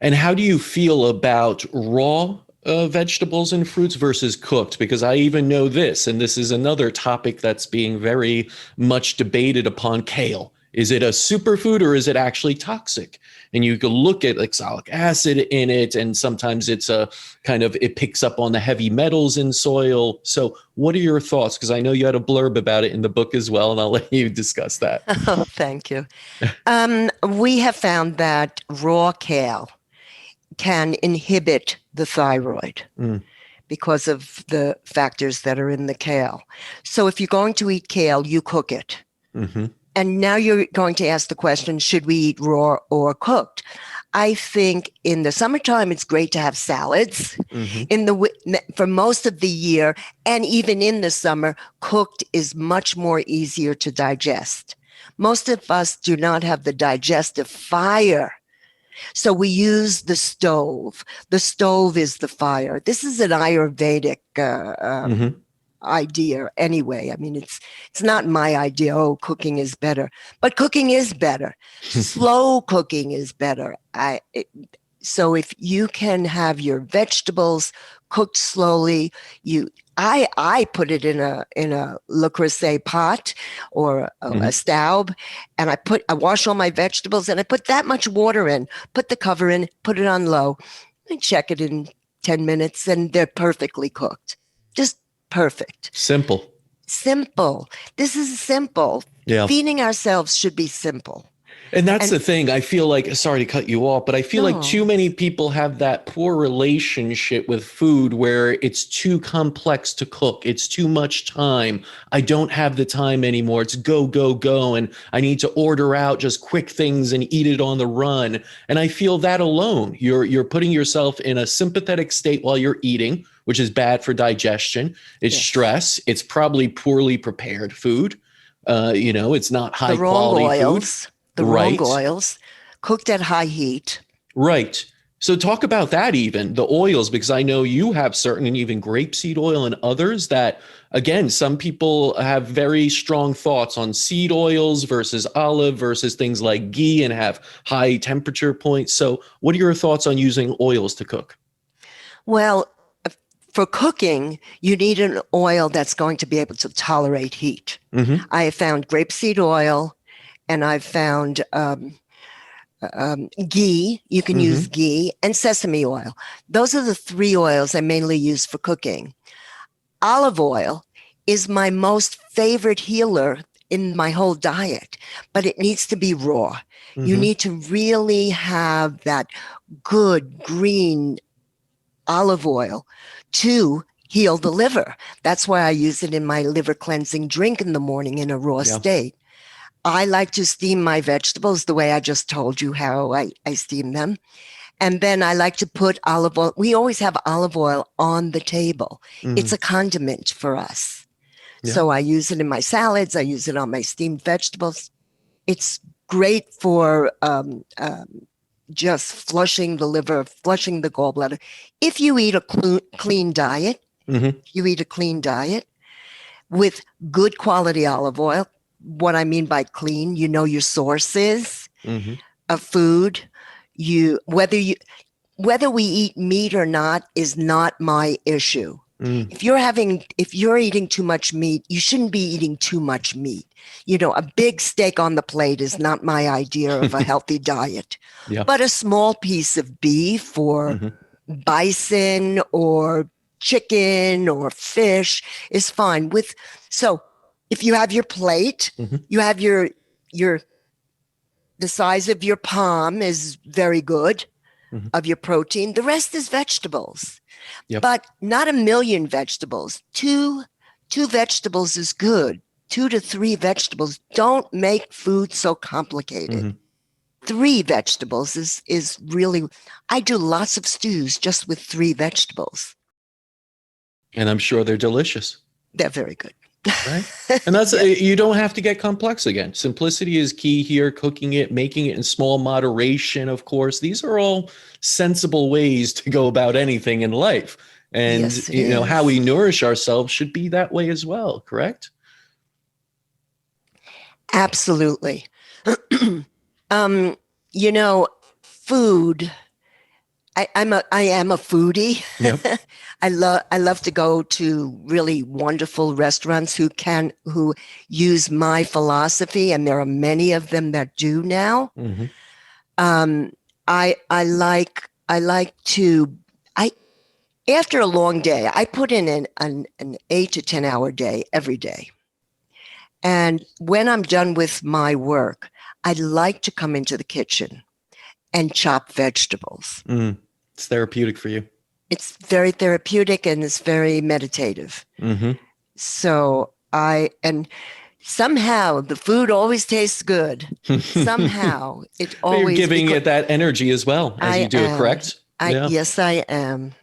And how do you feel about raw vegetables and fruits versus cooked? Because I even know this, and this is another topic that's being very much debated upon: kale. Is it a superfood or is it actually toxic? And you can look at oxalic acid in it, and sometimes it's a kind of, it picks up on the heavy metals in soil. So, what are your thoughts? Because I know you had a blurb about it in the book as well, and I'll let you discuss that. Oh, thank you. We have found that raw kale can inhibit the thyroid Mm, because of the factors that are in the kale. So if you're going to eat kale, you cook it. hmm And now you're going to ask the question, should we eat raw or cooked? I think in the summertime, it's great to have salads. hmm For most of the year, and even in the summer, cooked is much more easier to digest. Most of us do not have the digestive fire, so we use the stove. The stove is the fire. This is an Ayurvedic hmm idea anyway. I mean, it's not my idea. Oh, cooking is better, but cooking is better. Slow cooking is better. So if you can have your vegetables cooked slowly, you I put it in a Le Creuset pot or a hmm staub, and I wash all my vegetables and I put that much water in, put the cover in, put it on low, and check it in 10 minutes, and they're perfectly cooked. Just perfect. Simple. Simple. This is simple. Yeah. Feeding ourselves should be simple. And that's And the thing. I feel like, sorry to cut you off, but I feel like too no, many people have that poor relationship with food where it's too complex to cook. It's too much time. I don't have the time anymore. It's go, go, go. And I need to order out just quick things and eat it on the run. And I feel that alone. You're putting yourself in a sympathetic state while you're eating, which is bad for digestion. It's yes. stress. It's probably poorly prepared food. It's not The high wrong quality food. oils, the wrong Right. oils, cooked at high heat. Right. So talk about that, even the oils, because I know you have certain, and even grapeseed oil and others that, again, some people have very strong thoughts on seed oils versus olive versus things like ghee and have high temperature points. So what are your thoughts on using oils to cook? Well, for cooking, you need an oil that's going to be able to tolerate heat. Hmm I have found grapeseed oil and I've found ghee. You can use hmm ghee and sesame oil. Those are the three oils I mainly use for cooking. Olive oil is my most favorite healer in my whole diet, but it needs to be raw. You hmm need to really have that good green olive oil to heal the liver. That's why I use it in my liver cleansing drink in the morning in a raw Yeah. state. I like to steam my vegetables the way I just told you how I steam them. And then I like to put olive oil. We always have olive oil on the table. It's hmm a condiment for us. Yeah. So I use it in my salads. I use it on my steamed vegetables. It's great for just flushing the liver, flushing the gallbladder. If you eat a clean diet, hmm you eat a clean diet with good quality olive oil. What I mean by clean, you know your sources hmm of food. You whether we eat meat or not is not my issue. mm If you're eating too much meat, you shouldn't be eating too much meat. You know, a big steak on the plate is not my idea of a healthy diet. Yeah. But a small piece of beef or hmm bison or chicken or fish is fine with. So if you have your plate, hmm you have your the size of your palm is very good hmm of your protein. The rest is vegetables, Yep. but not a million vegetables. Two vegetables is good. Two to three vegetables. Don't make food so complicated. hmm Three vegetables is really. I do lots of stews just with three vegetables. And I'm sure they're delicious. They're very good. Right. And that's, Yes. you don't have to get complex again. Simplicity is key here, cooking it, making it in small moderation, of course. These are all sensible ways to go about anything in life. And, Yes, it how we is. nourish ourselves should be that way as well, correct? Absolutely. um, you know, food. I am a foodie. Yep. I love to go to really wonderful restaurants who use my philosophy, and there are many of them that do now. Hmm. Um, I like to I after a long day, I put in an 8 to 10 hour day every day. And when I'm done with my work, I like to come into the kitchen and chop vegetables. Mm. It's therapeutic for you. It's very therapeutic and it's very meditative. Hmm. And somehow the food always tastes good. Somehow it But you're always, giving because it that energy as well as you I do it, am, correct? Yeah. yes, I am.